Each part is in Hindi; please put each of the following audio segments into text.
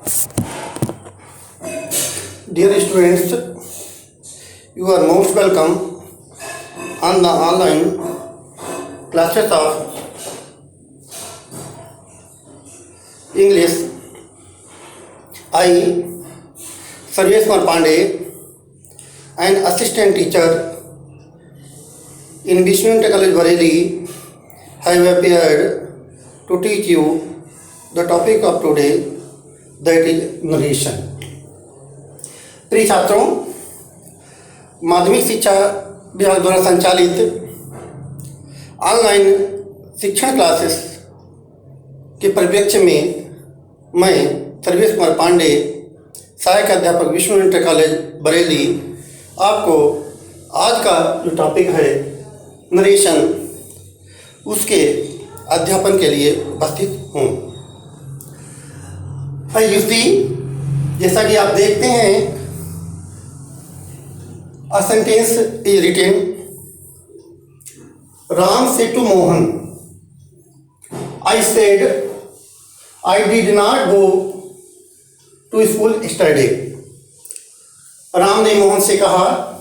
Dear students, you are most welcome on the online classes of English. I, Sarvesh Kumar Pandey, an assistant teacher in Vishnu College Bareilly, have appeared to teach you the topic of today, that is narration. प्रिय छात्रों, माध्यमिक शिक्षा विभाग द्वारा संचालित ऑनलाइन शिक्षण क्लासेस के परिप्रेक्ष्य में मैं सर्वेश कुमार पांडे, सहायक अध्यापक विष्णु इंटर कॉलेज बरेली, आपको आज का जो टॉपिक है नरेशन, उसके अध्यापन के लिए उपस्थित हूँ। जैसा कि आप देखते हैं, A sentence is written. Ram said to Mohan, I said, I did not go to school yesterday. Ram ने मोहन से कहा,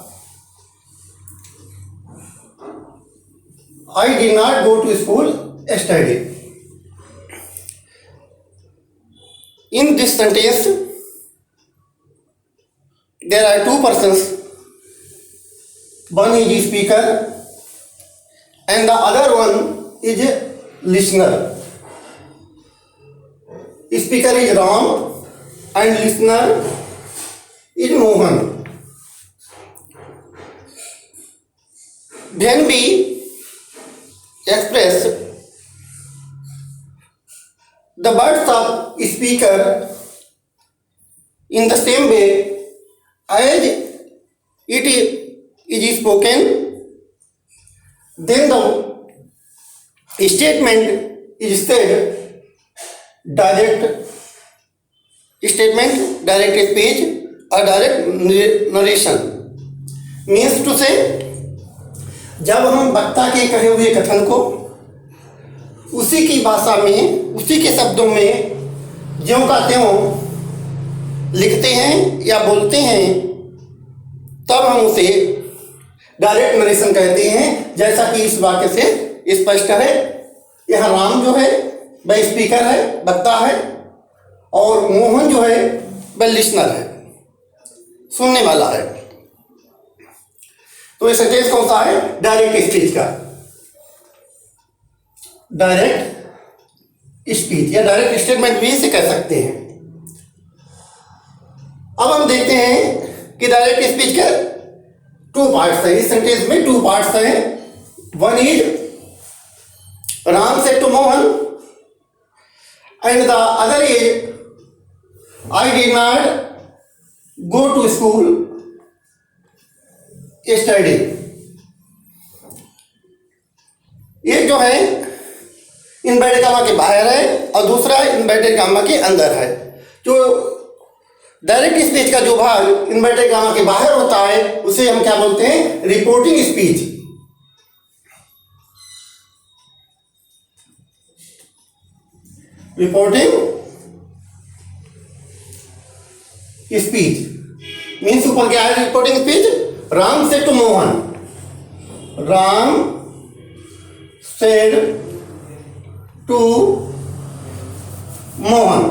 I did not go to school yesterday. In this sentence, there are two persons. One is speaker and the other one is listener. Speaker is Ram and listener is Mohan. When we express the words of speaker in the same way as it is spoken, then the statement is said direct statement, direct speech or direct narration. Means to say, जब हम वक्ता के कहे हुए कथन को उसी की भाषा में, उसी के शब्दों में ज्यों का त्यों लिखते हैं या बोलते हैं, तब हम उसे डायरेक्ट नरेशन कहते हैं। जैसा कि इस वाक्य से स्पष्ट है, यह राम जो है वह स्पीकर है, वक्ता है, और मोहन जो है वह लिसनर है, सुनने वाला है। तो ये सेंटेंस कौन सा है? डायरेक्ट स्पीच का, डायरेक्ट स्पीच या डायरेक्ट स्टेटमेंट भी इसे कह सकते हैं। अब हम देखते हैं कि डायरेक्ट स्पीच के टू पार्ट्स हैं। इस सेंटेंस में टू पार्ट्स हैं। One is Ram said to Mohan and the other is I did not go to school yesterday. एक जो है इन्वर्टेड कॉमा के बाहर है और दूसरा इन्वर्टेड कॉमा के अंदर है। जो डायरेक्ट स्पीच का जो भाग इन्वर्टेड कॉमा के बाहर होता है उसे हम क्या बोलते हैं? Reporting speech. Reporting speech means ऊपर क्या है? Reporting speech. Ram said to Mohan, Ram said to Mohan,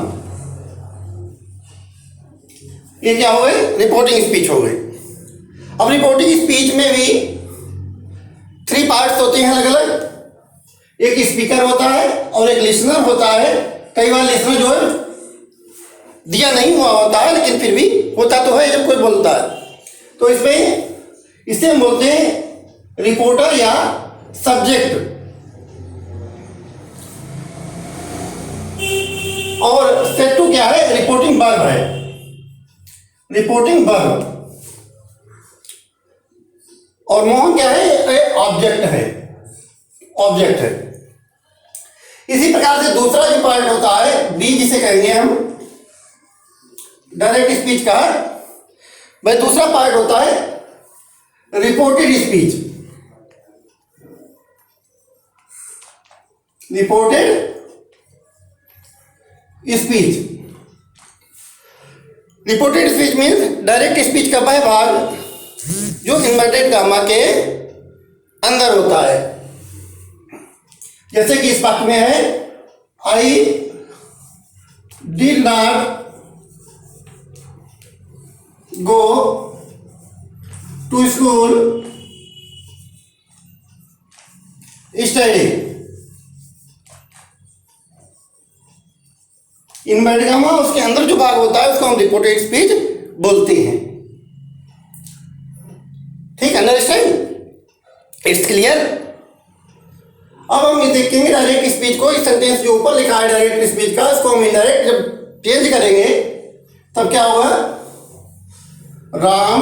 ये क्या हो गई? रिपोर्टिंग स्पीच हो गई। अब रिपोर्टिंग स्पीच में भी थ्री पार्ट्स होते हैं अलग अलग। एक स्पीकर होता है और एक लिसनर होता है। कई बार लिसनर जो है दिया नहीं हुआ होता है, लेकिन फिर भी होता तो है जब कोई बोलता है। तो इसमें इसे हम बोलते हैं रिपोर्टर या सब्जेक्ट। और सेड टू क्या है? रिपोर्टिंग वर्ब है, रिपोर्टिंग वर्ब। और मोहन क्या है? ऑब्जेक्ट है, ऑब्जेक्ट है। इसी प्रकार से दूसरा जो पार्ट होता है बी, जिसे कहेंगे हम डायरेक्ट स्पीच का, वह दूसरा पार्ट होता है reported speech. Reported speech reported speech means direct speech का वह भाग जो इन्वर्टेड गामा के अंदर होता है। जैसे कि इस वाक्य में है, I did not go to school study. Inverted comma उसके अंदर जो भाग होता है उसको हम रिपोर्टेड स्पीच बोलते हैं। ठीक, अंडरस्टैंड, इट्स क्लियर। अब हम ये देखेंगे डायरेक्ट स्पीच को। इस सेंटेंस जो ऊपर लिखा है डायरेक्ट स्पीच का, इसको हम इनडायरेक्ट जब चेंज करेंगे तब क्या होगा, Ram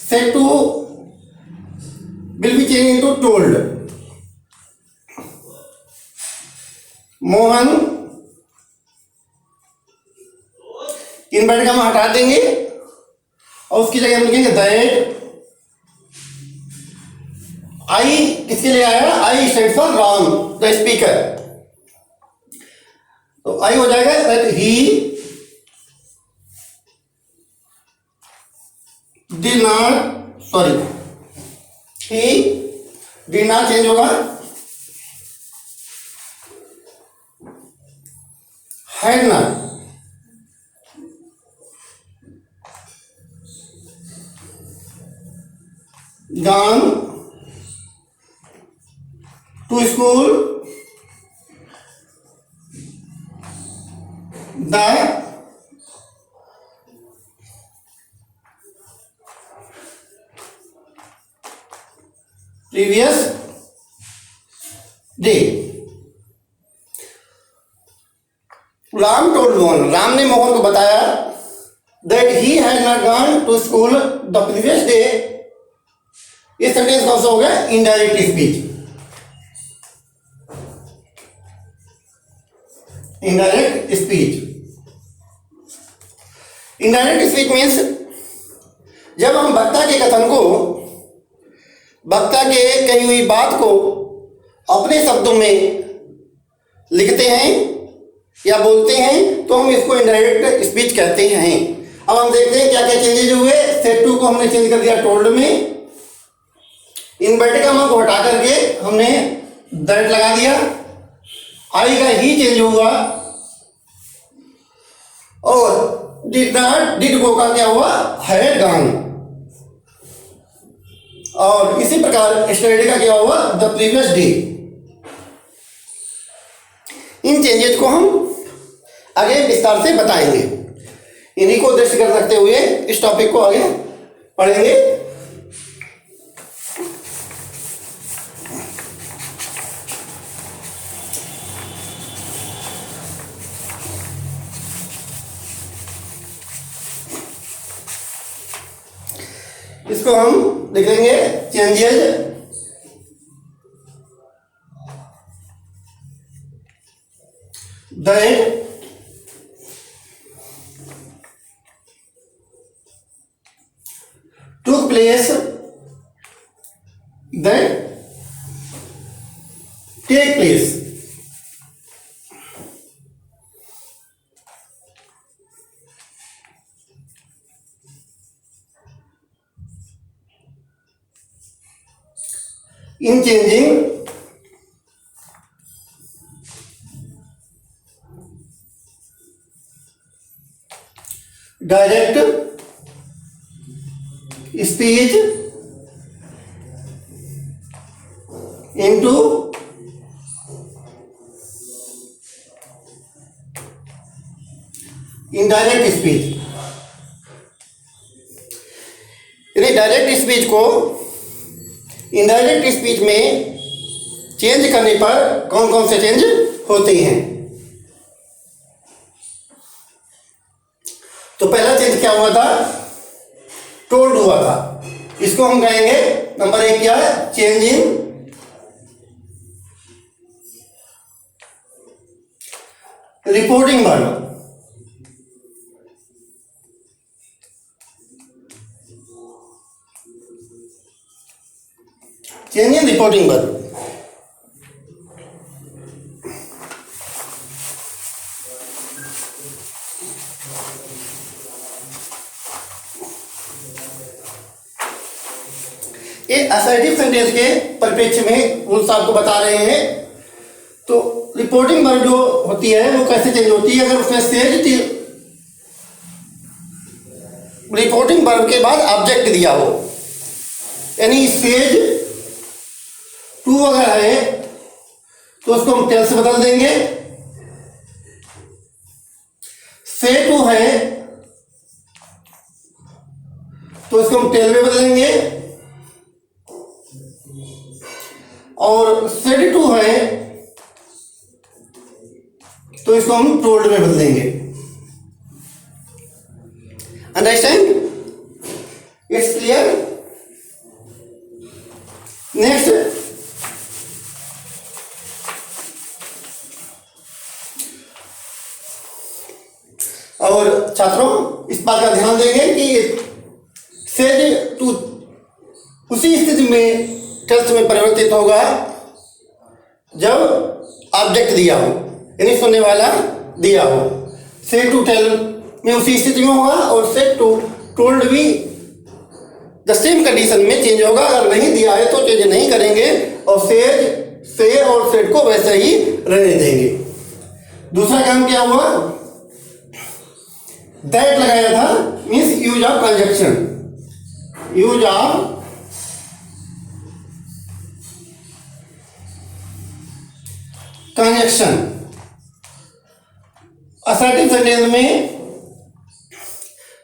said to will be change into told. Mohan, inverted comma हटा देंगे और उसकी जगह हम लिखेंगे दैट। आई किसके लिए आया, I stands for Ram the speaker, तो आई हो जाएगा that he did not, sorry he did not change होगा had not gone to school the previous day। Ram told Mohan, Ram ने मोहन को बताया that he had not gone to school the previous day. ये सेंटेंस कौन सा हो गया, indirect speech. Indirect speech, indirect speech means जब हम वक्ता के कथन को, वक्ता के कही हुई बात को अपने शब्दों में लिखते हैं या बोलते हैं तो हम इसको इनडायरेक्ट स्पीच कहते हैं। अब हम देखते हैं क्या क्या चेंजेज हुए। सेड टू को हमने चेंज कर दिया टोल्ड में, इन्वर्टेड गामा को हटा करके हमने दैट लगा दिया, आई का ही चेंज हुआ और डिड नॉट, डिड गो का क्या हुआ, हैड गॉन, और इसी प्रकार स्टडी का क्या हुआ, the previous day. In changes को हम आगे विस्तार से बताएंगे। इन्हीं को दृष्टि कर रखते हुए इस टॉपिक को आगे पढ़ेंगे। इसको हम लिखेंगे changes that took place, that take place। In changing direct speech into indirect speech. यानी डायरेक्ट स्पीच को इनडायरेक्ट स्पीच में चेंज करने पर कौन कौन से चेंज होते हैं। तो पहला चेंज क्या हुआ था, टोल्ड हुआ था। इसको हम कहेंगे नंबर 1 क्या है, change in reporting verb. Change in reporting verb. ये असर्टिव सेंटेंस के परिप्रेक्ष्य में रूल्स आपको बता रहे हैं। तो रिपोर्टिंग वर्ब जो होती है वो कैसे चेंज होती है, अगर उसमें सेज रिपोर्टिंग वर्ब के बाद ऑब्जेक्ट दिया हो, यानी सेज टू अगर है तो उसको हम टेल से बदल देंगे। से टू है तो इसको हम टेल में बदलेंगे, और सेड टू है तो इसको हम टोल्ड में बदलेंगे। अंडरस्टैंड? It's clear? नेक्स्ट, और छात्रों इस बात का ध्यान देंगे कि सेज टू उसी स्थिति में टेल्स में परिवर्तित होगा जब ऑब्जेक्ट दिया हो, यानी सुनने वाला दिया हो। सेड टू टेल में उसी स्थिति में होगा, और सेड टू टोल्ड भी द सेम कंडीशन में चेंज होगा। अगर नहीं दिया है तो चेंज नहीं करेंगे, और सेज से और सेड को वैसे ही रहने देंगे। दूसरा काम क्या हुआ, दैट लगाया था, means use of conjunction, use of conjunction. Assertive sentence में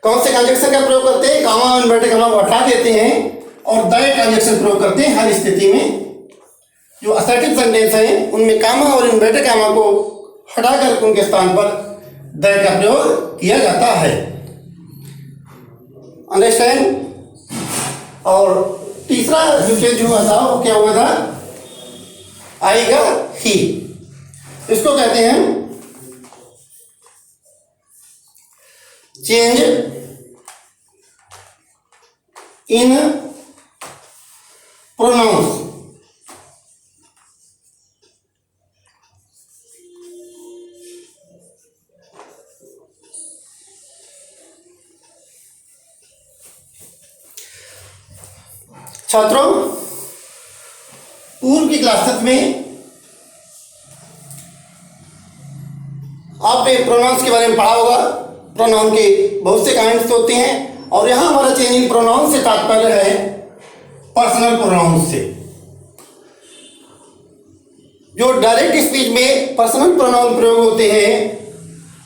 कौन से कंजक्शन का प्रयोग करते हैं, कामा और इन्वर्टेड कामा को हटा देते हैं और दैट कंजक्शन प्रयोग करते हैं हर स्थिति में। जो असर्टिव सेंटेंस है उनमें कामा और इन्वर्टेड कामा को हटाकर उनके स्थान पर दैट का प्रयोग किया जाता है। अंडरस्टैंड? और तीसरा जो चेंज हुआ था वो क्या हुआ था, आएगा ही। इसको कहते हैं चेंज इन प्रोनाउंस। छात्रों पूर्व की क्लासेस में आपने प्रोनाउंस के बारे में पढ़ा होगा। प्रोनाउन के बहुत से काइंड्स होते हैं, और यहां हमारा चेंज इन प्रोनाउन से तात्पर्य है पर्सनल प्रोनाउन से। जो डायरेक्ट स्पीच में पर्सनल प्रोनाउन प्रयोग होते हैं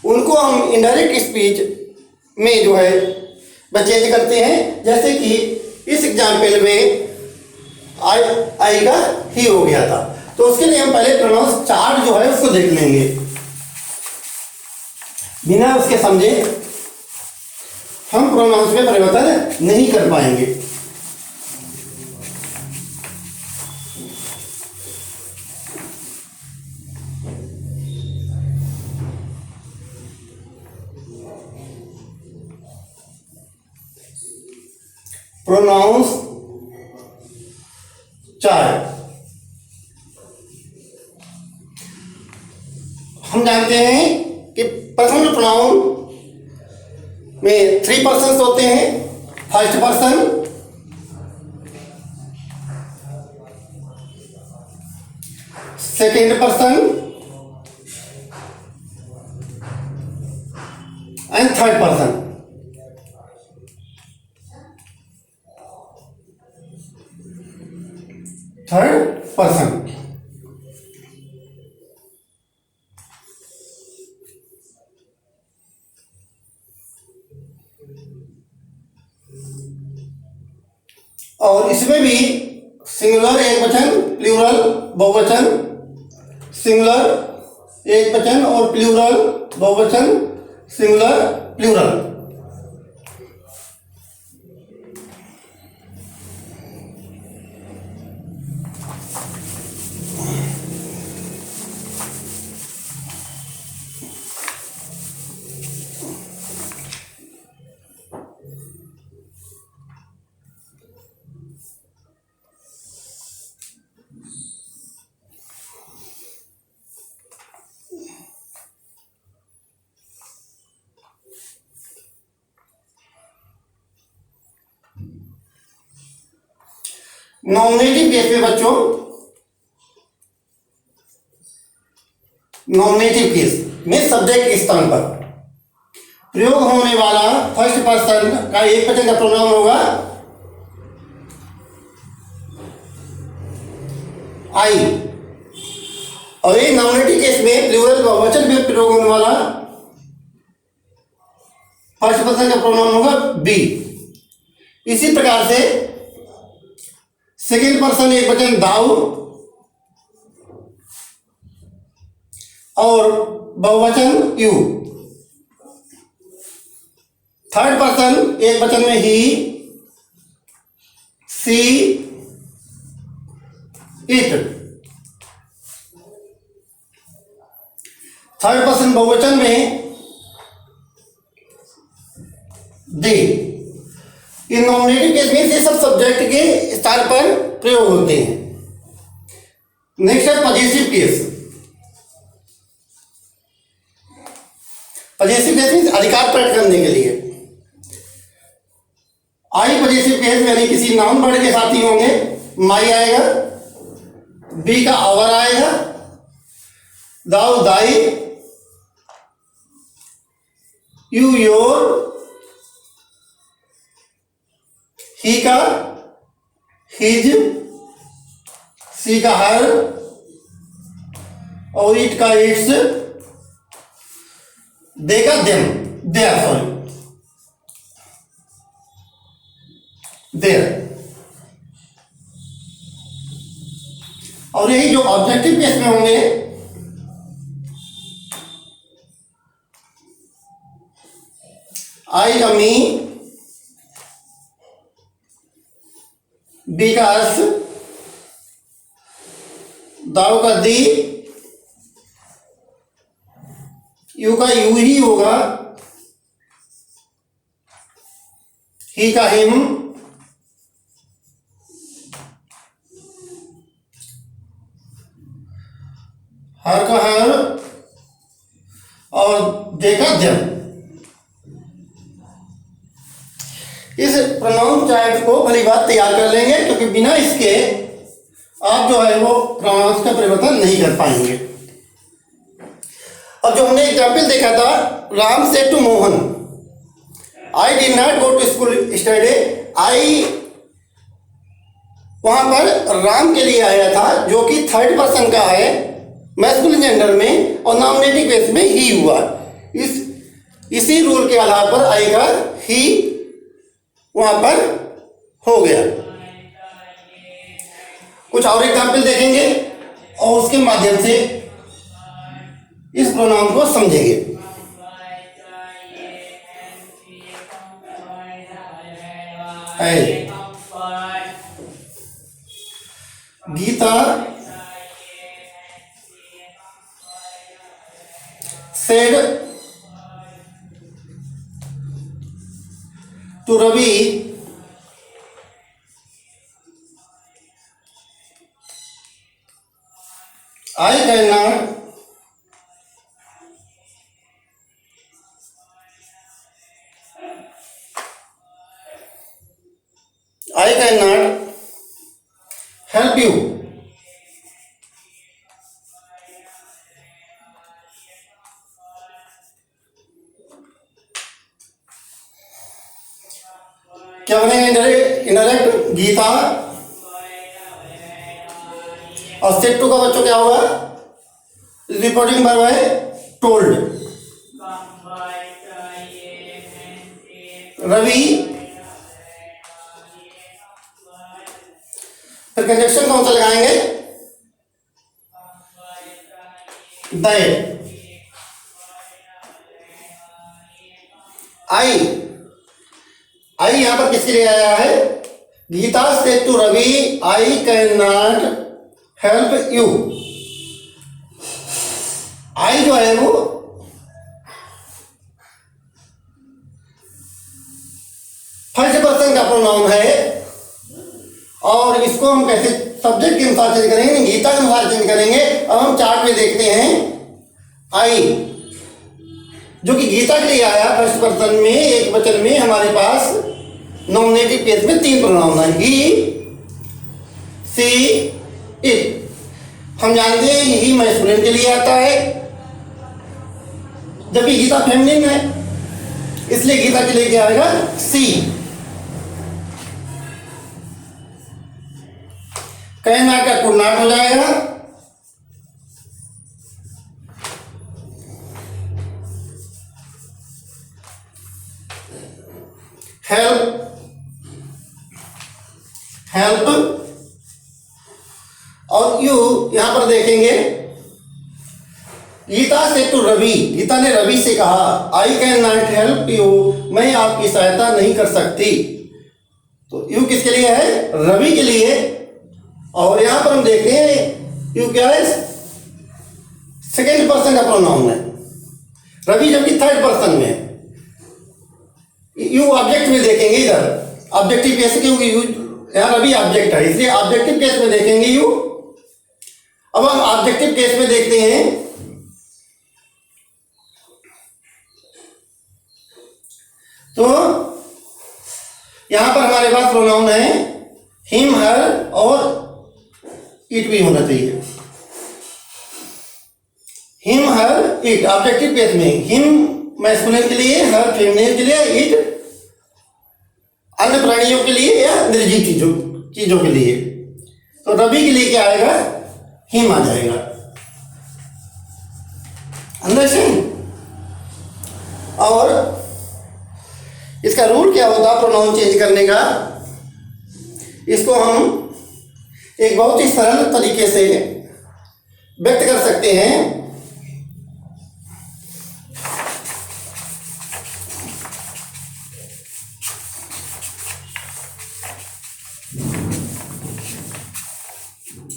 उनको हम इनडायरेक्ट स्पीच में जो है वह चेंज करते हैं। जैसे कि इस एग्जाम्पल में आएगा ही हो गया था, तो उसके लिए हम पहले प्रोनाउंस चार्ट जो है उसको देख लेंगे। बिना उसके समझे हम प्रोनाउंस में परिवर्तन नहीं कर पाएंगे। प्रोनाउंस चार्ट हम जानते हैं कि पर्सनल प्रोनाउन में 3 पर्सन्स होते हैं। First person, second person and third person. Third person और इसमें भी सिंगुलर एक वचन, प्लूरल बहुवचन, सिंगुलर एक वचन और प्लूरल बहुवचन, सिंगुलर प्लूरल। नॉमिनेटिव केस में बच्चों, नॉमिनेटिव केस में सब्जेक्ट स्थान पर प्रयोग होने वाला फर्स्ट पर्सन का एक वचन का प्रोनाउन होगा आई, और एक नॉमिनेटिव केस में प्लूरल बहुवचन में प्रयोग होने वाला फर्स्ट पर्सन का प्रोनाउन होगा बी। इसी प्रकार से सेकेंड पर्सन एक वचन दाऊ और बहुवचन यू। थर्ड पर्सन एक वचन में ही, सी, इट। थर्ड पर्सन बहुवचन में दे। इन नॉमिनेटिव केस में ये सब सब्जेक्ट के स्थान पर प्रयोग होते हैं। नेक्स्ट है possessive case. Possessive case means अधिकार प्रकट करने के लिए। आई पजेसिव केस यानी किसी नाउन वर्ड के साथ ही होंगे। माई आएगा, बी का आवर आएगा, दाऊ दाई, यू योर, ही का हिज, सी का हर और इट का इट्स, दे का देम, देयर, सॉरी देयर। और यही जो ऑब्जेक्टिव केस में होंगे आई का मी, बी का अस, दाऊ का दी, यू का यू ही होगा, ही का हिम, हर का हर और दे का देम। इस प्रोनाउन चार्ट को भली बात तैयार कर लेंगे, क्योंकि बिना इसके आप जो है वो प्रोनाउंस का परिवर्तन नहीं कर पाएंगे। अब जो हमने एग्जाम्पल देखा था, Ram said to Mohan, I did not go to school study. I वहां पर राम के लिए आया था, जो कि थर्ड पर्सन का है, मैस्कुलिन जेंडर में, और नॉमिनेटिव केस में ही हुआ। इसी रूल के आधार पर आई का ही वहां पर हो गया। कुछ और एग्जाम्पल देखेंगे और उसके माध्यम से इस प्रोनाउन को समझेंगे। Gita said to Ravi, I cannot help you. क्या बनेगा इनडायरेक्ट? गीता और सेट टू का बच्चों क्या होगा? रिपोर्टिंग वर्ब है टोल्ड। रवि, फिर कंजक्शन कौन सा लगाएंगे? दैट। आई यहां पर किसके लिए आया है? Gita said to Ravi, I can not help you. I जो है वो फर्स्ट पर्सन का प्रोनाउन है, और इसको हम कैसे सब्जेक्ट के अनुसार चेंज करेंगे, गीता के अनुसार चेंज करेंगे। अब हम चार्ट में देखते हैं आई, जो कि गीता के लिए आया फर्स्ट पर्सन में, एक वचन में हमारे पास नॉमिनेटिव केस में 3 प्रोनाउन है, ही, सी इट। हम जानते हैं ही मैस्कुलिन के लिए आता है, जबकि गीता फेमिनिन है, इसलिए गीता के लिए क्या आएगा? सी। कहना का कुड नॉट हो जाएगा, हेल्प, हेल्प। और यू यहां पर देखेंगे, गीता से टू रवि, गीता ने रवि से कहा आई कैन नॉट हेल्प यू, मैं आपकी सहायता नहीं कर सकती। तो यू किसके लिए है? रवि के लिए। और यहां पर हम देखते हैं यू क्या है? सेकेंड पर्सन का प्रोनाउन है, रवि जबकि थर्ड पर्सन में। यू ऑब्जेक्ट में देखेंगे, इधर ऑब्जेक्टिव केस, क्योंकि यू यहां रवि ऑब्जेक्ट है, इसलिए ऑब्जेक्टिव केस में देखेंगे यू। अब हम ऑब्जेक्टिव केस में देखते हैं, तो यहां पर हमारे पास प्रोनाउन है हिम, हर और इट भी होना चाहिए। Him, her, it objective case में, हिम मैस्कुलिन के लिए, हर फेमिनिन के लिए, इट अन्य प्राणियों के लिए या निर्जीव चीजों के लिए। तो रवि के लिए क्या आएगा? हिम आ जाएगा। अंडरस्टैंड? और इसका रूल क्या होता है प्रोनाउन चेंज करने का? इसको हम एक बहुत ही सरल तरीके से व्यक्त कर सकते हैं।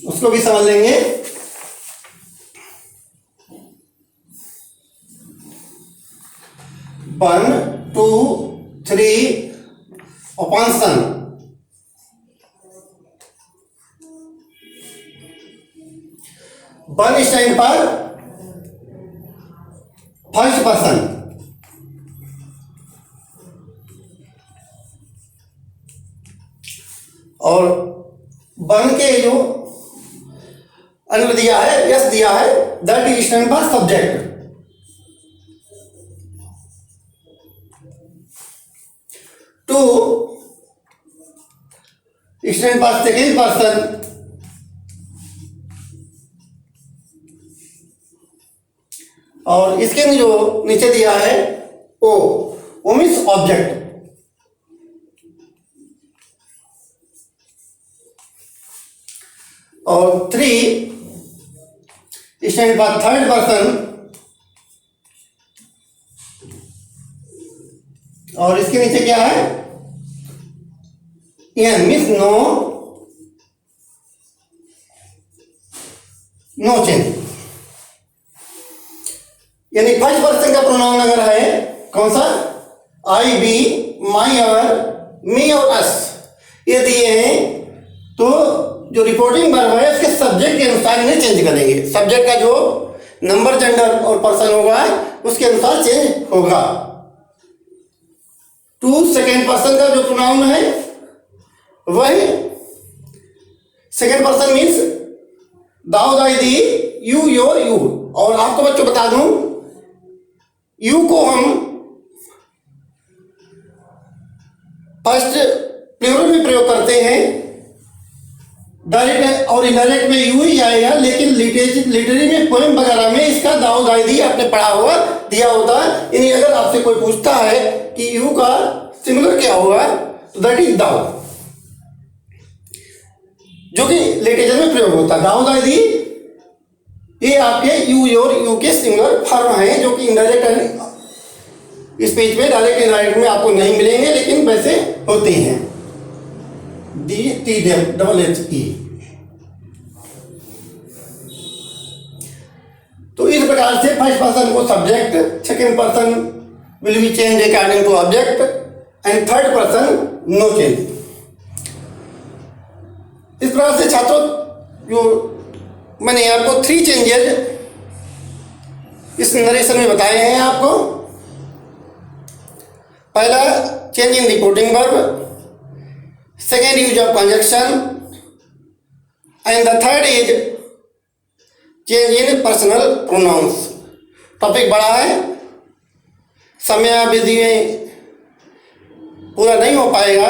उसको भी समझ लेंगे। 1 2 3 upon son। वन स्टैंड पर फर्स्ट पर्सन, और वन के जो अन्य दिया है, यस दिया है, दैट स्टैंड पर सब्जेक्ट। टू स्टैंड पर सेकेंड पर्सन, और इसके जो नीचे दिया है ओ मीन्स ऑब्जेक्ट। और 3 स्टैंड पर थर्ड पर्सन, और इसके नीचे क्या है? N means no change. यानी फर्स्ट पर्सन का प्रोनाउन अगर है कौन सा? आई, बी, माई, अवर, मी और अस, ये दिए हैं, तो जो रिपोर्टिंग वर्ब है उसके सब्जेक्ट के अनुसार इन्हें चेंज करेंगे। सब्जेक्ट का जो नंबर, जेंडर और पर्सन होगा उसके अनुसार चेंज होगा। टू सेकेंड पर्सन का जो प्रोनाउन है वही second person means Dau, Dai, the, you, your, you. और आपको बच्चों बता दूं, यू को हम फर्स्ट प्लूरल में प्रयोग करते हैं, डायरेक्ट और इनडायरेक्ट में यू ही आएगा, लेकिन लिटरेरी में, पोएम वगैरह में इसका दाऊ, दाई, दी आपने पढ़ा हुआ दिया होता है। यानी अगर आपसे कोई पूछता है कि यू का सिंगुलर क्या होगा, तो दैट इज दाऊ, जो कि लिटरेचर में प्रयोग होता है। दाऊ, दाई, दी ये आपके यू, योर, यू के सिंगुलर फॉर्म हैं, जो कि इनडायरेक्ट स्पीच में, डायरेक्ट इनडायरेक्ट में आपको नहीं मिलेंगे, लेकिन वैसे होते हैं। D T double H E. तो इस प्रकार से फर्स्ट पर्सन को subject, second person will be change according to object, and third person no change. इस प्रकार से छात्रों, जो मैंने आपको 3 चेंजेस इस नरेशन में बताए हैं आपको। पहला, change in reporting verb, second, use of conjunction, and the third is change in personal pronouns. Topic बड़ा है, समयावधि में पूरा नहीं हो पाएगा,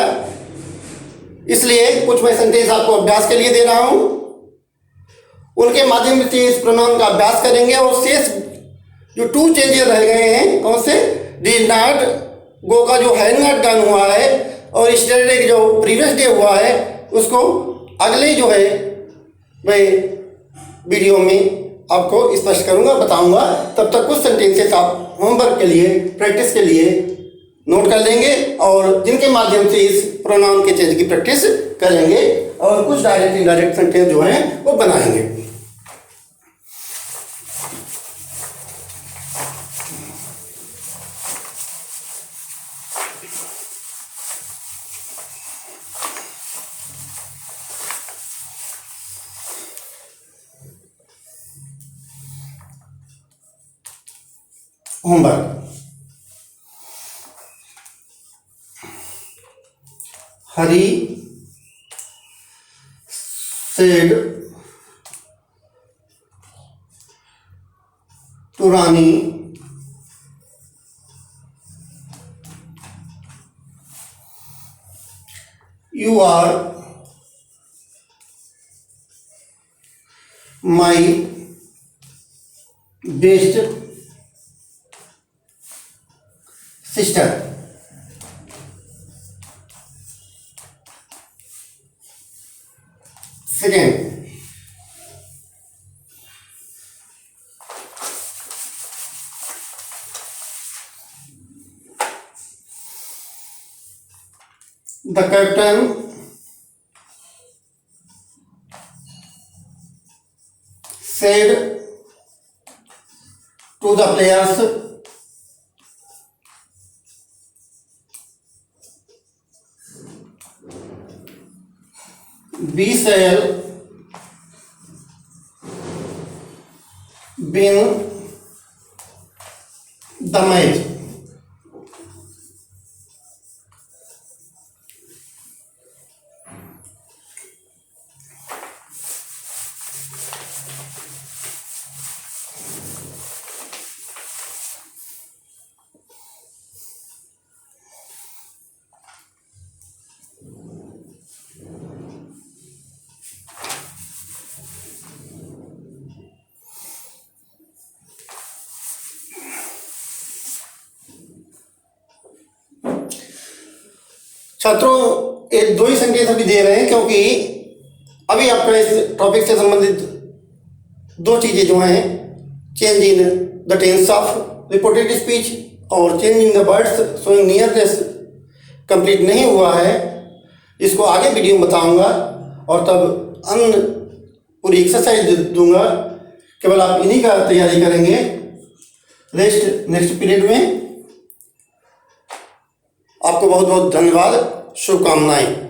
इसलिए कुछ मैं सेंटेंस आपको अभ्यास के लिए दे रहा हूं, उनके माध्यम से इस प्रोनाउन का अभ्यास करेंगे। और शेष जो 2 चेंजेस रह गए हैं, कौन से, डिड नॉट गो का जो हैड नॉट गन हुआ है और यस्टरडे जो प्रीवियस डे हुआ है, उसको अगले जो है मैं वीडियो में आपको स्पष्ट करूंगा, बताऊंगा। तब तक कुछ सेंटेंसेस आप होमवर्क के लिए, प्रैक्टिस के लिए नोट कर लेंगे और जिनके माध्यम से इस प्रोनाउन के चेंज की प्रैक्टिस करेंगे और कुछ डायरेक्ट इनडायरेक्ट सेंटेंस जो हैं वो बनाएंगे। Homework, Hari said to Rani you are my best sister. Second, the captain said to the players, we shall win the match. छात्रों ये 2 ही सेंटेंस अभी दे रहे हैं, क्योंकि अभी आपका इस टॉपिक से संबंधित 2 चीज़ें जो हैं, change in the tense of reported speech और change in the words showing nearness complete नहीं हुआ है। इसको आगे वीडियो में बताऊंगा और तब अन्य पूरी एक्सरसाइज दूंगा, केवल आप इन्हीं का तैयारी करेंगे। रेस्ट नेक्स्ट पीरियड में। आपको बहुत बहुत धन्यवाद, शुभकामनाएं।